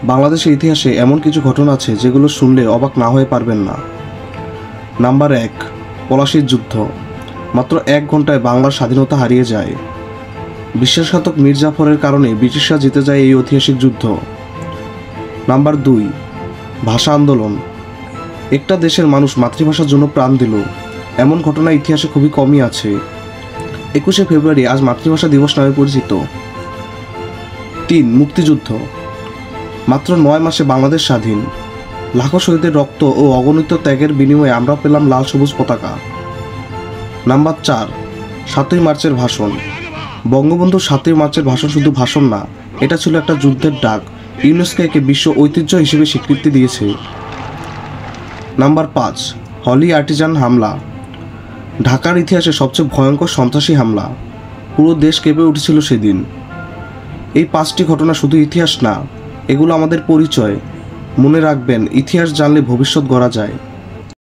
বাংলাদেশের ইতিহাসে এমন কিছু ঘটনা আছে যেগুলো শুনলে অবাক না হয়ে পারবেন না। নাম্বার 1, পলাশীর যুদ্ধ। মাত্র 1 ঘন্টায় বাংলার স্বাধীনতা হারিয়ে যায়। বিশ্বাসঘাতক মীর জাফরের কারণে ব্রিটিশরা জিতে যায় এই ঐতিহাসিক যুদ্ধ। নাম্বার 2, ভাষা আন্দোলন। একটা দেশের মানুষ মাতৃভাষার জন্য প্রাণ দিল, এমন ঘটনা ইতিহাসে খুবই কমই আছে। 21শে ফেব্রুয়ারি আজ মাতৃভাষা দিবস নামে পরিচিত। 3, মুক্তিযুদ্ধ। মাত্র 9 মাসে বাংলাদেশ স্বাধীন। লাখো শহীদের রক্ত ও অগণিত ত্যাগের বিনিময়ে আমরা পেলাম লাল সবুজ পতাকা। নাম্বার 4, 7ই মার্চের ভাষণ। বঙ্গবন্ধুর 7ই মার্চের ভাষণ শুধু ভাষণ না, এটা ছিল একটা যুদ্ধের ডাক। ইউনেস্কো একে বিশ্ব ঐতিহ্য হিসেবে স্বীকৃতি দিয়েছে। নাম্বার 5, হলি আর্টিজান হামলা। ঢাকার ইতিহাসে সবচেয়ে ভয়ঙ্কর সন্ত্রাসী হামলা। পুরো দেশ কেঁপে উঠেছিল সেদিন। এই 5টি ঘটনা শুধু ইতিহাস না, এগুলো আমাদের পরিচয়। মনে রাখবেন, ইতিহাস জানলে ভবিষ্যৎ গড়া যায়।